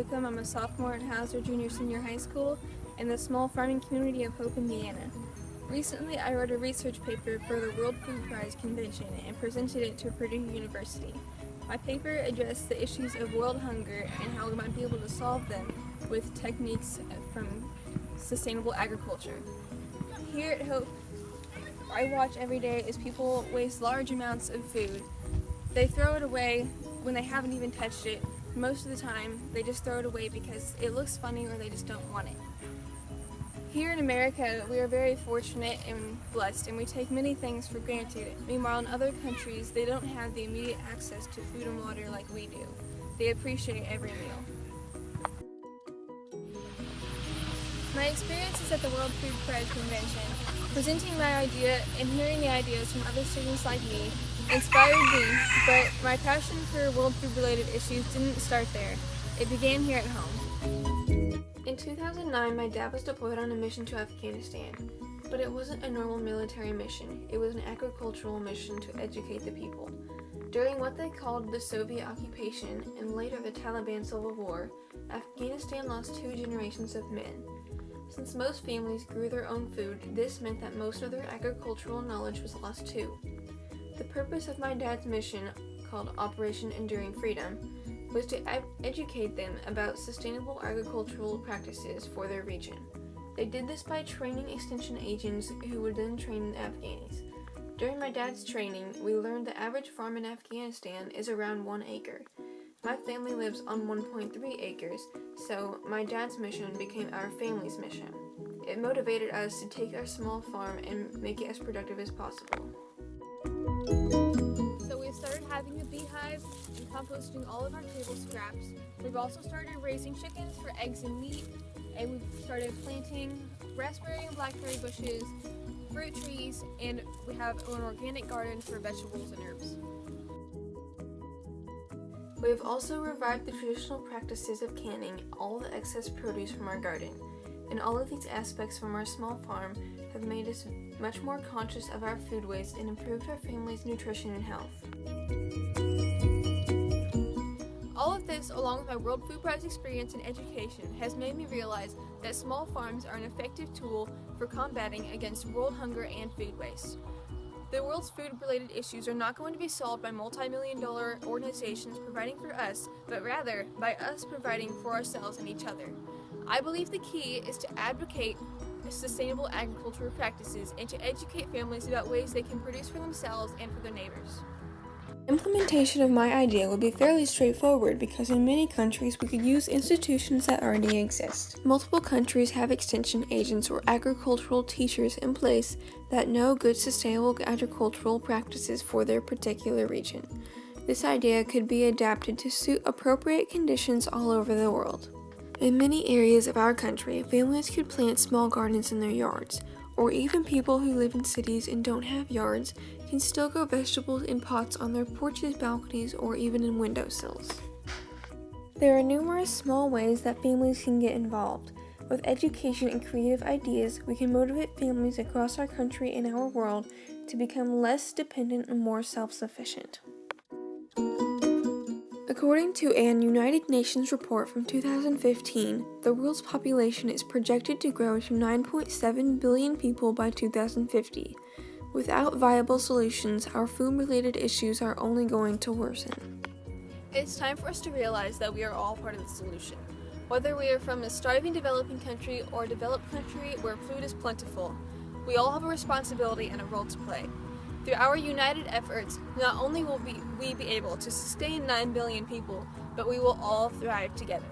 Newcomb. I'm a sophomore at Hauser Junior Senior High School in the small farming community of Hope, Indiana. Recently, I wrote a research paper for the World Food Prize Convention and presented it to Purdue University. My paper addressed the issues of world hunger and how we might be able to solve them with techniques from sustainable agriculture. Here at Hope, I watch every day as people waste large amounts of food. They throw it away when they haven't even touched it. Most of the time, they just throw it away because it looks funny or they just don't want it. Here in America, we are very fortunate and blessed, and we take many things for granted. Meanwhile, in other countries, they don't have the immediate access to food and water like we do. They appreciate every meal. My experiences at the World Food Prize Convention, presenting my idea and hearing the ideas from other students like me, inspired me, but my passion for world food-related issues didn't start there. It began here at home. In 2009, my dad was deployed on a mission to Afghanistan, but it wasn't a normal military mission. It was an agricultural mission to educate the people. During what they called the Soviet occupation and later the Taliban civil war, Afghanistan lost 2 generations of men. Since most families grew their own food, this meant that most of their agricultural knowledge was lost too. The purpose of my dad's mission, called Operation Enduring Freedom, was to educate them about sustainable agricultural practices for their region. They did this by training extension agents who would then train the Afghanis. During my dad's training, we learned the average farm in Afghanistan is around 1 acre. My family lives on 1.3 acres, so my dad's mission became our family's mission. It motivated us to take our small farm and make it as productive as possible. So we started having a beehive and composting all of our table scraps. We've also started raising chickens for eggs and meat, and we've started planting raspberry and blackberry bushes, fruit trees, and we have an organic garden for vegetables and herbs. We have also revived the traditional practices of canning all the excess produce from our garden, and all of these aspects from our small farm have made us much more conscious of our food waste and improved our family's nutrition and health. All of this, along with my World Food Prize experience and education, has made me realize that small farms are an effective tool for combating against world hunger and food waste. The world's food-related issues are not going to be solved by multi-million-dollar organizations providing for us, but rather by us providing for ourselves and each other. I believe the key is to advocate sustainable agricultural practices and to educate families about ways they can produce for themselves and for their neighbors. Implementation of my idea would be fairly straightforward because in many countries we could use institutions that already exist. Multiple countries have extension agents or agricultural teachers in place that know good sustainable agricultural practices for their particular region. This idea could be adapted to suit appropriate conditions all over the world. In many areas of our country, families could plant small gardens in their yards, or even people who live in cities and don't have yards can still grow vegetables in pots on their porches, balconies, or even in windowsills. There are numerous small ways that families can get involved. With education and creative ideas, we can motivate families across our country and our world to become less dependent and more self-sufficient. According to an United Nations report from 2015, the world's population is projected to grow to 9.7 billion people by 2050. Without viable solutions, our food-related issues are only going to worsen. It's time for us to realize that we are all part of the solution. Whether we are from a starving developing country or a developed country where food is plentiful, we all have a responsibility and a role to play. Through our united efforts, not only will we be able to sustain 9 billion people, but we will all thrive together.